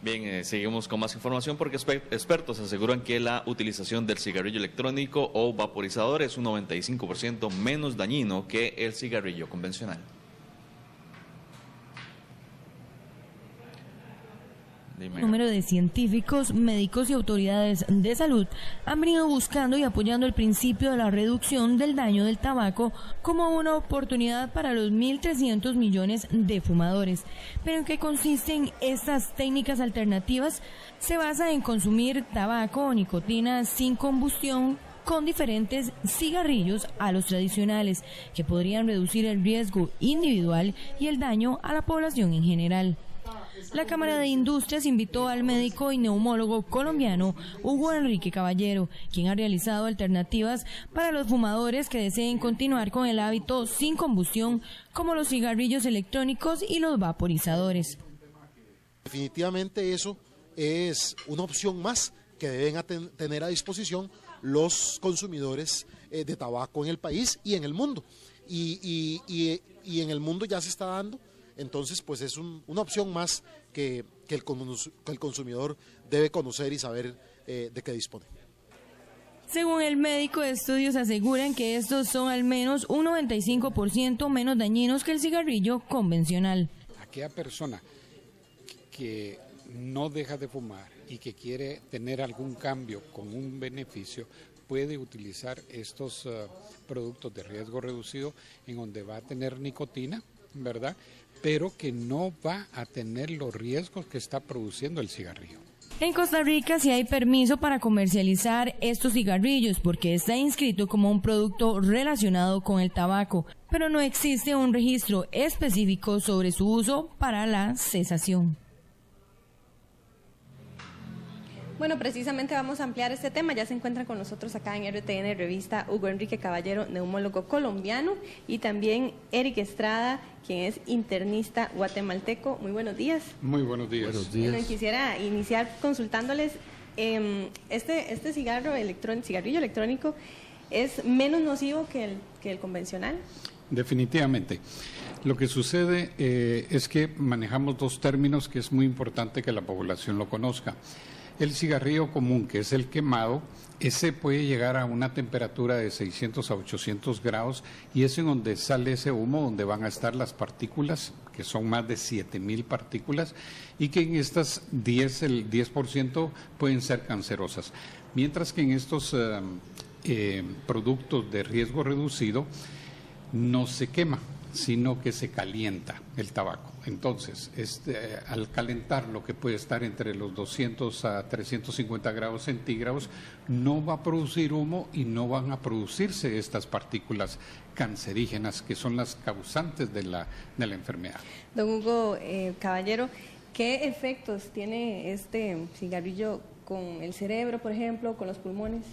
Bien, seguimos con más información porque expertos aseguran que la utilización del cigarrillo electrónico o vaporizador es un 95% menos dañino que el cigarrillo convencional. Un número de científicos, médicos y autoridades de salud han venido buscando y apoyando el principio de la reducción del daño del tabaco como una oportunidad para los 1.300 millones de fumadores. ¿Pero en qué consisten estas técnicas alternativas? Se basa en consumir tabaco o nicotina sin combustión con diferentes cigarrillos a los tradicionales, que podrían reducir el riesgo individual y el daño a la población en general. La Cámara de Industrias invitó al médico y neumólogo colombiano Hugo Enrique Caballero, quien ha realizado alternativas para los fumadores que deseen continuar con el hábito sin combustión, como los cigarrillos electrónicos y los vaporizadores. Definitivamente eso es una opción más que deben tener a disposición los consumidores de tabaco en el país y en el mundo. Y en el mundo ya se está dando. Entonces, pues es una opción más que el consumidor debe conocer y saber de qué dispone. Según el médico, estudios aseguran que estos son al menos un 95% menos dañinos que el cigarrillo convencional. Aquella persona que no deja de fumar y que quiere tener algún cambio con un beneficio, puede utilizar estos productos de riesgo reducido en donde va a tener nicotina, ¿verdad?, pero que no va a tener los riesgos que está produciendo el cigarrillo. En Costa Rica sí hay permiso para comercializar estos cigarrillos porque está inscrito como un producto relacionado con el tabaco, pero no existe un registro específico sobre su uso para la cesación. Bueno, precisamente vamos a ampliar este tema. Ya se encuentra con nosotros acá en RTN Revista Hugo Enrique Caballero, neumólogo colombiano, y también Eric Estrada, quien es internista guatemalteco. Muy buenos días. Muy buenos días. Buenos días. Bueno, quisiera iniciar consultándoles, este cigarrillo electrónico es menos nocivo que el convencional. Definitivamente. Lo que sucede es que manejamos dos términos que es muy importante que la población lo conozca. El cigarrillo común, que es el quemado, ese puede llegar a una temperatura de 600 a 800 grados y es en donde sale ese humo, donde van a estar las partículas, que son más de 7,000 partículas, y que en estas el 10% pueden ser cancerosas. Mientras que en estos productos de riesgo reducido no se quema, sino que se calienta el tabaco. Entonces, al calentar lo que puede estar entre los 200 a 350 grados centígrados, no va a producir humo y no van a producirse estas partículas cancerígenas que son las causantes de la enfermedad. Don Hugo Caballero, ¿qué efectos tiene este cigarrillo con el cerebro, por ejemplo, con los pulmones?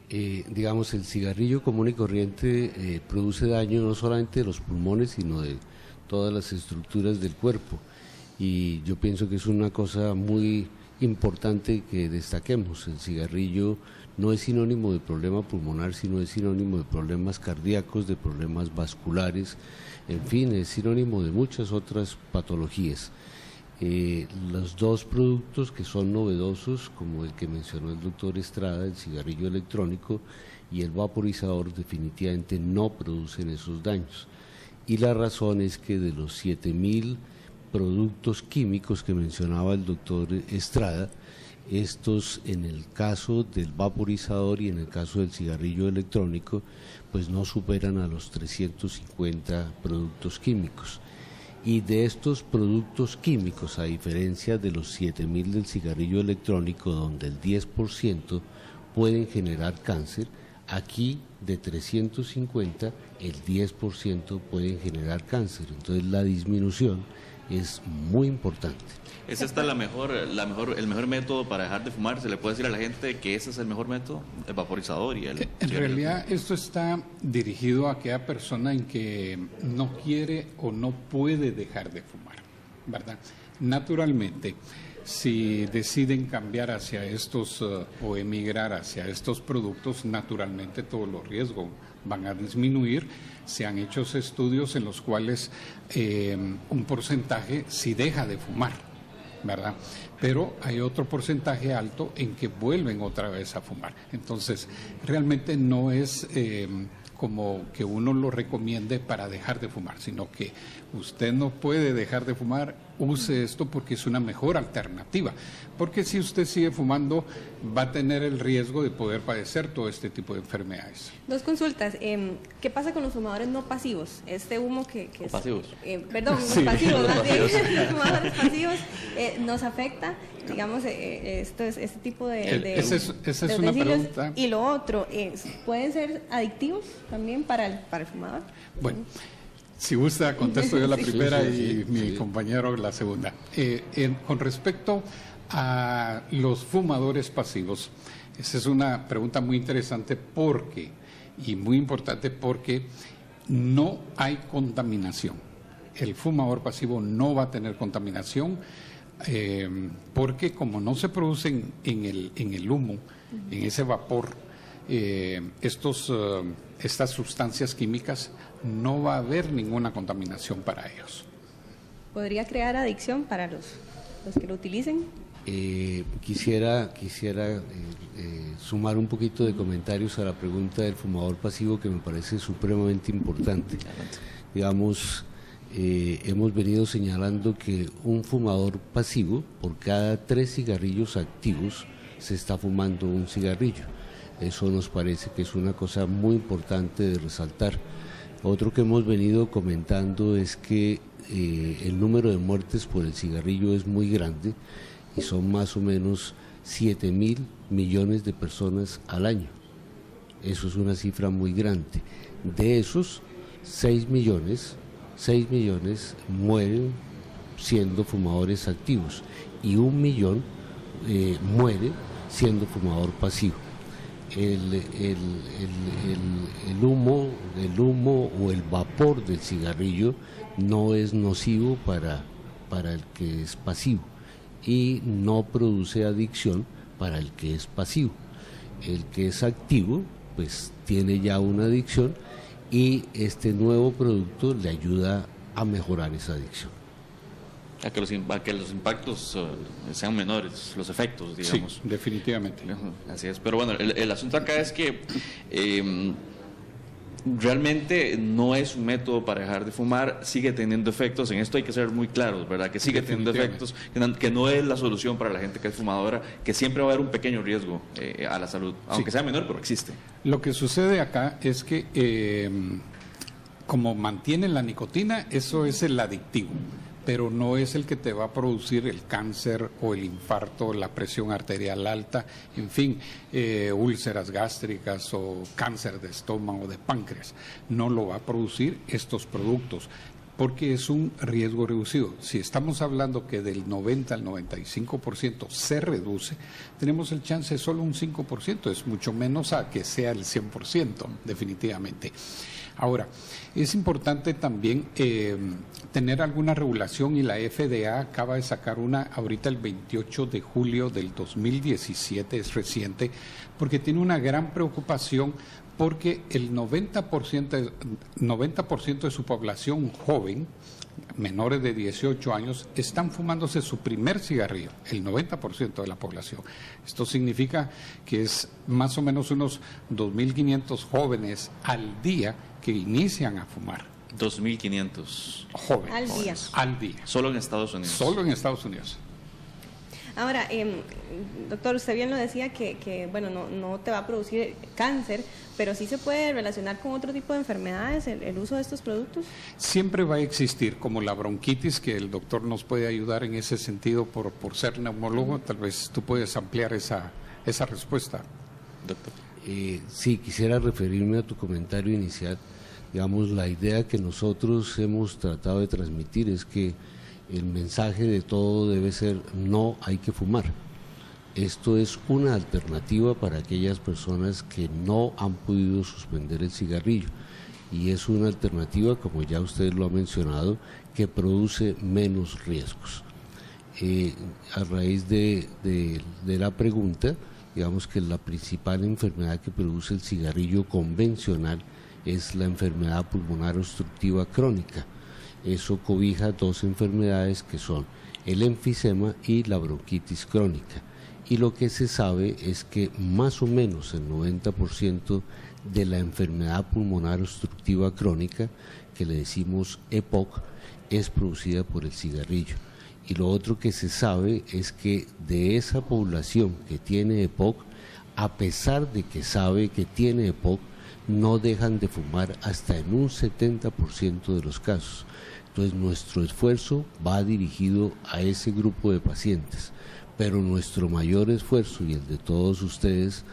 Digamos, el cigarrillo común y corriente produce daño no solamente de los pulmones, sino de todas las estructuras del cuerpo. Y yo pienso que es una cosa muy importante que destaquemos. El cigarrillo no es sinónimo de problema pulmonar, sino es sinónimo de problemas cardíacos, de problemas vasculares, en fin, es sinónimo de muchas otras patologías. Los dos productos que son novedosos, como el que mencionó el doctor Estrada, el cigarrillo electrónico y el vaporizador, definitivamente no producen esos daños. Y la razón es que de los 7,000 productos químicos que mencionaba el doctor Estrada, estos, en el caso del vaporizador y en el caso del cigarrillo electrónico, pues no superan a los 350 productos químicos. Y de estos productos químicos, a diferencia de los 7,000 del cigarrillo electrónico, donde el 10% pueden generar cáncer, aquí de 350 el 10% pueden generar cáncer. Entonces la disminución es muy importante. ¿Es esta el mejor método para dejar de fumar? ¿Se le puede decir a la gente que ese es el mejor método, el vaporizador y el... En realidad esto está dirigido a aquella persona en que no quiere o no puede dejar de fumar, ¿verdad? Naturalmente, si deciden cambiar hacia estos o emigrar hacia estos productos, naturalmente todos los riesgos van a disminuir. Se han hecho estudios en los cuales un porcentaje sí deja de fumar, ¿verdad? Pero hay otro porcentaje alto en que vuelven otra vez a fumar. Entonces, realmente no es como que uno lo recomiende para dejar de fumar, sino que usted no puede dejar de fumar, use esto porque es una mejor alternativa. Porque si usted sigue fumando, va a tener el riesgo de poder padecer todo este tipo de enfermedades. Dos consultas. ¿Qué pasa con los fumadores no pasivos? Este humo que es, pasivos. Perdón, Sí, pasivos, más bien. pasivos. Los fumadores pasivos nos afecta, digamos, este tipo de Esa es una utensilios. pregunta. Y lo otro, ¿pueden ser adictivos también para el fumador? Bueno, si gusta, contesto yo la Sí. primera Sí, y mi compañero la segunda. Con respecto a los fumadores pasivos, esa es una pregunta muy interesante y muy importante porque no hay contaminación. El fumador pasivo no va a tener contaminación porque como no se producen en el humo, en ese vapor, estas sustancias químicas, no va a haber ninguna contaminación para ellos. ¿Podría crear adicción para los que lo utilicen? Quisiera sumar un poquito de comentarios a la pregunta del fumador pasivo, que me parece supremamente importante. Digamos, hemos venido señalando que un fumador pasivo, por cada 3 cigarrillos activos, se está fumando un cigarrillo. Eso nos parece que es una cosa muy importante de resaltar. Otro que hemos venido comentando es que el número de muertes por el cigarrillo es muy grande y son más o menos 7.000 millones de personas al año. Eso es una cifra muy grande. De esos, 6 millones mueren siendo fumadores activos y 1 millón muere siendo fumador pasivo. El humo o el vapor del cigarrillo no es nocivo para el que es pasivo y no produce adicción para el que es pasivo. El que es activo pues tiene ya una adicción y este nuevo producto le ayuda a mejorar esa adicción. A que los impactos sean menores, los efectos, digamos. Sí, definitivamente. Así es. Pero bueno, el asunto acá es que realmente no es un método para dejar de fumar, sigue teniendo efectos. En esto hay que ser muy claros, ¿verdad? Que sigue teniendo efectos, que no es la solución para la gente que es fumadora, que siempre va a haber un pequeño riesgo a la salud, aunque sea menor, pero existe. Lo que sucede acá es que como mantiene la nicotina, eso es el adictivo, pero no es el que te va a producir el cáncer o el infarto, la presión arterial alta, en fin, úlceras gástricas o cáncer de estómago, de páncreas. No lo va a producir estos productos, porque es un riesgo reducido. Si estamos hablando que del 90 al 95% se reduce, tenemos el chance de solo un 5%, es mucho menos a que sea el 100%, definitivamente. Ahora, es importante también tener alguna regulación y la FDA acaba de sacar una ahorita el 28 de julio del 2017, es reciente, porque tiene una gran preocupación porque el 90% de su población joven, menores de 18 años, están fumándose su primer cigarrillo, el 90% de la población. Esto significa que es más o menos unos 2.500 jóvenes al día que inician a fumar. 2.500 jóvenes al día. Solo en Estados Unidos. Solo en Estados Unidos. Ahora, doctor, usted bien lo decía que bueno, no te va a producir cáncer, pero sí se puede relacionar con otro tipo de enfermedades el uso de estos productos. Siempre va a existir, como la bronquitis, que el doctor nos puede ayudar en ese sentido por ser neumólogo. Tal vez tú puedes ampliar esa respuesta, doctor. Sí, quisiera referirme a tu comentario inicial. Digamos, la idea que nosotros hemos tratado de transmitir es que el mensaje de todo debe ser: no hay que fumar. Esto es una alternativa para aquellas personas que no han podido suspender el cigarrillo y es una alternativa, como ya usted lo ha mencionado, que produce menos riesgos. A raíz de la pregunta, digamos que la principal enfermedad que produce el cigarrillo convencional es la enfermedad pulmonar obstructiva crónica. Eso cobija 2 enfermedades que son el enfisema y la bronquitis crónica. Y lo que se sabe es que más o menos el 90% de la enfermedad pulmonar obstructiva crónica, que le decimos EPOC, es producida por el cigarrillo. Y lo otro que se sabe es que de esa población que tiene EPOC, a pesar de que sabe que tiene EPOC, no dejan de fumar hasta en un 70% de los casos. Entonces nuestro esfuerzo va dirigido a ese grupo de pacientes, pero nuestro mayor esfuerzo y el de todos ustedes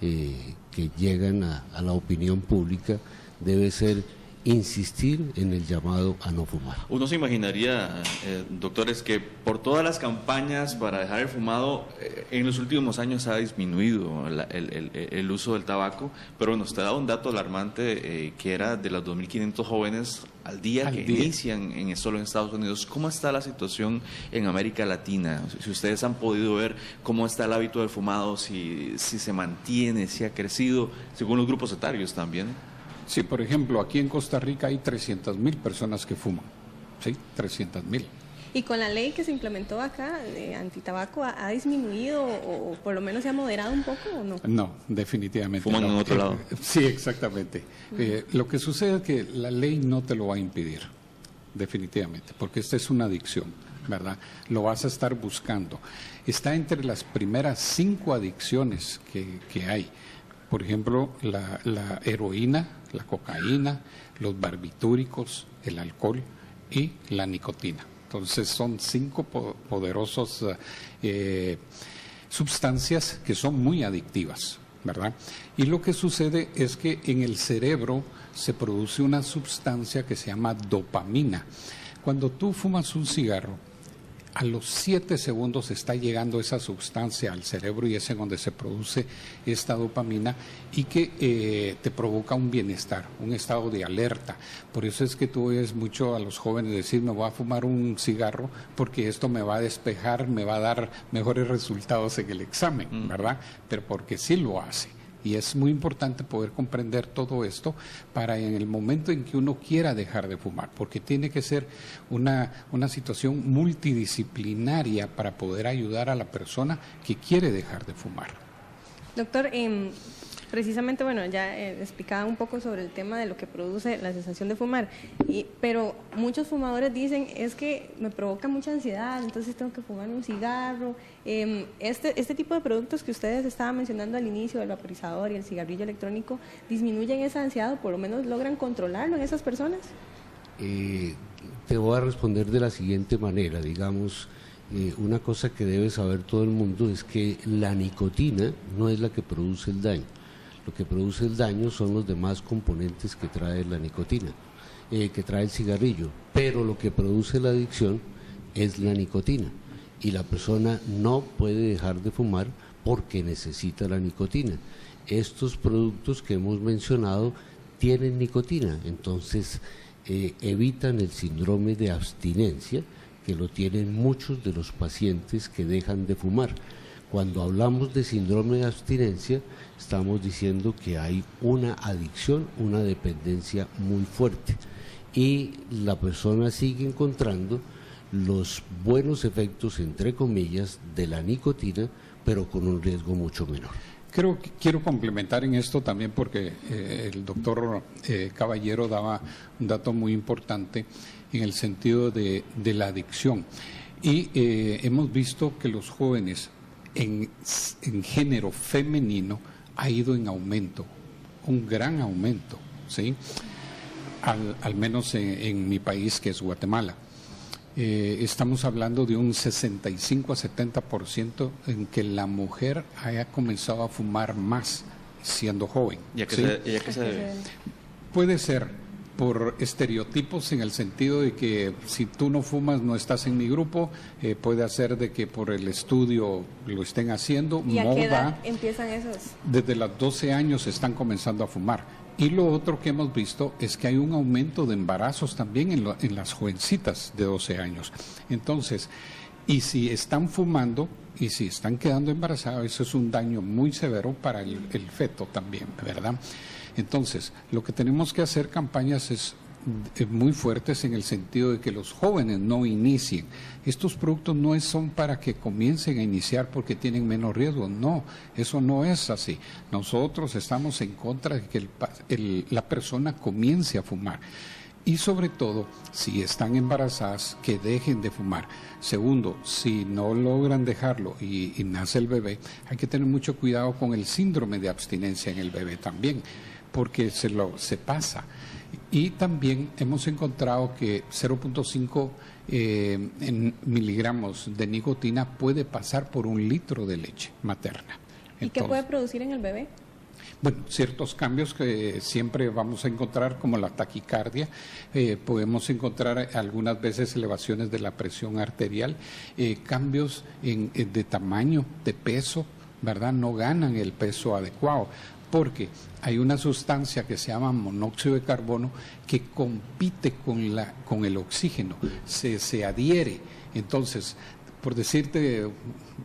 que llegan a la opinión pública debe ser insistir en el llamado a no fumar. Uno se imaginaría, doctores, que por todas las campañas para dejar el fumado, en los últimos años ha disminuido el uso del tabaco, pero bueno, usted ha dado un dato alarmante que era de los 2.500 jóvenes al día que inician solo en Estados Unidos. ¿Cómo está la situación en América Latina? Si ustedes han podido ver cómo está el hábito del fumado, si se mantiene, si ha crecido, según los grupos etarios también. Sí, por ejemplo, aquí en Costa Rica hay 300.000 personas que fuman, ¿sí? 300.000. ¿Y con la ley que se implementó acá de antitabaco ha disminuido o por lo menos se ha moderado un poco o no? No, definitivamente fuman no. En otro lado. Sí, exactamente. Lo que sucede es que la ley no te lo va a impedir, definitivamente, porque esta es una adicción, ¿verdad? Lo vas a estar buscando. Está entre las primeras 5 adicciones que hay. Por ejemplo, la heroína, la cocaína, los barbitúricos, el alcohol y la nicotina. Entonces son 5 poderosos sustancias que son muy adictivas, ¿verdad? Y lo que sucede es que en el cerebro se produce una sustancia que se llama dopamina. Cuando tú fumas un cigarro, a los 7 segundos está llegando esa sustancia al cerebro y es en donde se produce esta dopamina y que te provoca un bienestar, un estado de alerta. Por eso es que tú oyes mucho a los jóvenes decir, me voy a fumar un cigarro porque esto me va a despejar, me va a dar mejores resultados en el examen, ¿verdad? Pero porque sí lo hace. Y es muy importante poder comprender todo esto para en el momento en que uno quiera dejar de fumar, porque tiene que ser una situación multidisciplinaria para poder ayudar a la persona que quiere dejar de fumar. Doctor, precisamente, bueno, ya explicaba un poco sobre el tema de lo que produce la sensación de fumar, pero muchos fumadores dicen, es que me provoca mucha ansiedad, entonces tengo que fumar un cigarro. Este tipo de productos que ustedes estaban mencionando al inicio, el vaporizador y el cigarrillo electrónico, ¿disminuyen esa ansiedad o por lo menos logran controlarlo en esas personas? Te voy a responder de la siguiente manera, digamos. Una cosa que debe saber todo el mundo es que la nicotina no es la que produce el daño. Lo que produce el daño son los demás componentes que trae la nicotina, que trae el cigarrillo, pero lo que produce la adicción es la nicotina y la persona no puede dejar de fumar porque necesita la nicotina. Estos productos que hemos mencionado tienen nicotina, entonces evitan el síndrome de abstinencia que lo tienen muchos de los pacientes que dejan de fumar. Cuando hablamos de síndrome de abstinencia, estamos diciendo que hay una adicción, una dependencia muy fuerte y la persona sigue encontrando los buenos efectos, entre comillas, de la nicotina, pero con un riesgo mucho menor. Quiero complementar en esto también porque el doctor Caballero daba un dato muy importante en el sentido de la adicción y hemos visto que los jóvenes en género femenino ha ido en aumento, un gran aumento, ¿sí? Al menos en mi país, que es Guatemala. Estamos hablando de un 65 a 70% en que la mujer haya comenzado a fumar más siendo joven. ¿Y a qué se debe? Puede ser por estereotipos en el sentido de que si tú no fumas no estás en mi grupo, puede ser de que por el estudio lo estén haciendo. ¿Y a qué edad empiezan esos? Desde los 12 años están comenzando a fumar. Y lo otro que hemos visto es que hay un aumento de embarazos también en las jovencitas de 12 años. Entonces, y si están fumando y si están quedando embarazadas, eso es un daño muy severo para el feto también, ¿verdad? Entonces, lo que tenemos que hacer campañas es muy fuertes en el sentido de que los jóvenes no inicien. Estos productos no son para que comiencen a iniciar porque tienen menos riesgo, no, eso no es así. Nosotros estamos en contra de que la persona comience a fumar. Y sobre todo, si están embarazadas, que dejen de fumar. Segundo, si no logran dejarlo y nace el bebé, hay que tener mucho cuidado con el síndrome de abstinencia en el bebé también, porque se pasa. Y también hemos encontrado que 0.5 miligramos de nicotina puede pasar por 1 litro de leche materna. ¿Y qué puede producir en el bebé? Bueno, ciertos cambios que siempre vamos a encontrar, como la taquicardia, podemos encontrar algunas veces elevaciones de la presión arterial, cambios de tamaño, de peso, ¿verdad? No ganan el peso adecuado, porque hay una sustancia que se llama monóxido de carbono que compite con el oxígeno, se adhiere. Entonces, por decirte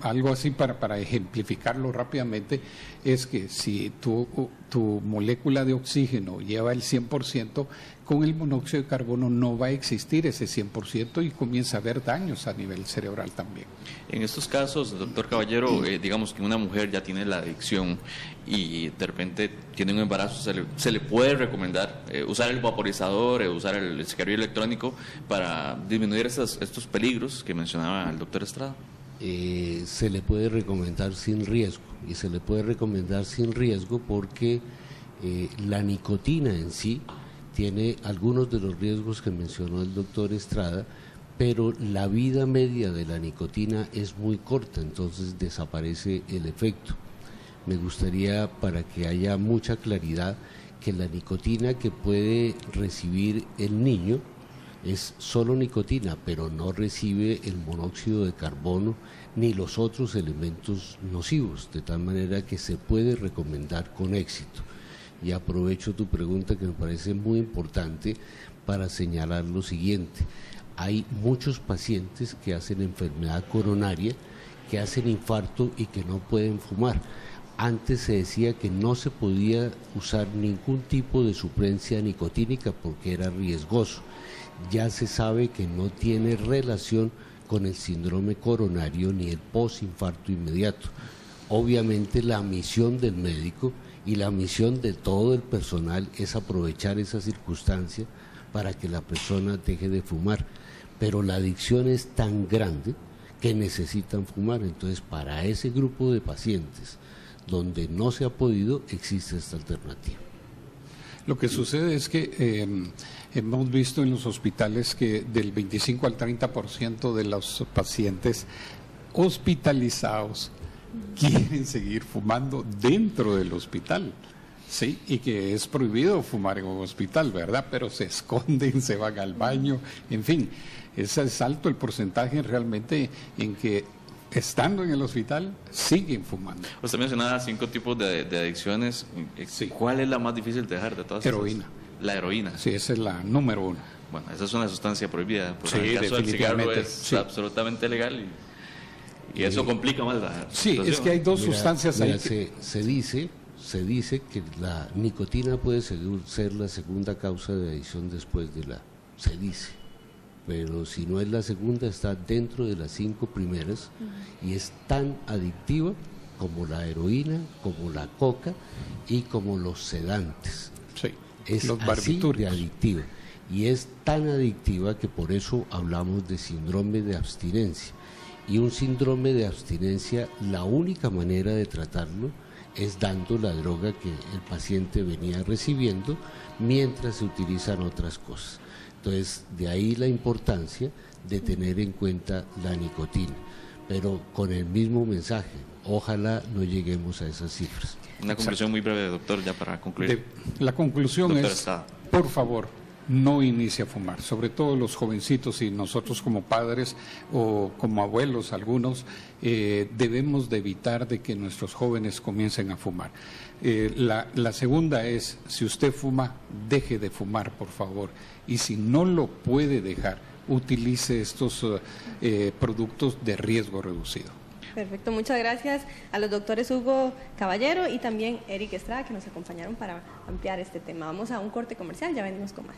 algo así para ejemplificarlo rápidamente, es que si tu molécula de oxígeno lleva el 100%, con el monóxido de carbono no va a existir ese 100% y comienza a haber daños a nivel cerebral también. En estos casos, doctor Caballero, digamos que una mujer ya tiene la adicción y de repente tiene un embarazo, se le puede recomendar usar el vaporizador, usar el cigarrillo electrónico para disminuir estos peligros que mencionaba el doctor Estrada. Se le puede recomendar sin riesgo, y se le puede recomendar sin riesgo porque la nicotina en sí tiene algunos de los riesgos que mencionó el doctor Estrada, pero la vida media de la nicotina es muy corta, entonces desaparece el efecto. Me gustaría, para que haya mucha claridad, que la nicotina que puede recibir el niño es solo nicotina, pero no recibe el monóxido de carbono ni los otros elementos nocivos, de tal manera que se puede recomendar con éxito. Y aprovecho tu pregunta, que me parece muy importante, para señalar lo siguiente. Hay muchos pacientes que hacen enfermedad coronaria, que hacen infarto y que no pueden fumar. Antes se decía que no se podía usar ningún tipo de suplencia nicotínica porque era riesgoso. Ya se sabe que no tiene relación con el síndrome coronario ni el postinfarto inmediato. Obviamente la misión del médico y la misión de todo el personal es aprovechar esa circunstancia para que la persona deje de fumar, pero la adicción es tan grande que necesitan fumar. Entonces, para ese grupo de pacientes donde no se ha podido, existe esta alternativa. Lo que sucede es que hemos visto en los hospitales que del 25 al 30% de los pacientes hospitalizados quieren seguir fumando dentro del hospital, sí, y que es prohibido fumar en un hospital, ¿verdad? Pero se esconden, se van al baño, en fin, es alto el porcentaje realmente en que estando en el hospital siguen fumando. Usted mencionaba 5 tipos de adicciones. Sí. ¿Cuál es la más difícil de dejar de todas? Heroína. La heroína. Sí, esa es la número 1. Bueno, esa es una sustancia prohibida. Sí, en el caso del cigarro es sí, absolutamente legal y eso complica más la situación. Es que hay dos sustancias ahí. Se dice que la nicotina puede ser la segunda causa de adicción después de se dice, pero si no es la segunda, está dentro de las 5 primeras y es tan adictiva como la heroína, como la coca y como los sedantes. Sí, es los así de barbitúricos. adictiva, y es tan adictiva que por eso hablamos de síndrome de abstinencia. Y un síndrome de abstinencia, la única manera de tratarlo es dando la droga que el paciente venía recibiendo mientras se utilizan otras cosas. Entonces, de ahí la importancia de tener en cuenta la nicotina, pero con el mismo mensaje, ojalá no lleguemos a esas cifras. Una conclusión muy breve, doctor, ya para concluir. La conclusión Doctor es, Estrada, por favor, no inicie a fumar, sobre todo los jovencitos, y nosotros como padres o como abuelos algunos, debemos de evitar de que nuestros jóvenes comiencen a fumar. La segunda es, si usted fuma, deje de fumar, por favor, y si no lo puede dejar, utilice estos productos de riesgo reducido. Perfecto, muchas gracias a los doctores Hugo Caballero y también Eric Estrada, que nos acompañaron para ampliar este tema. Vamos a un corte comercial, ya venimos con más.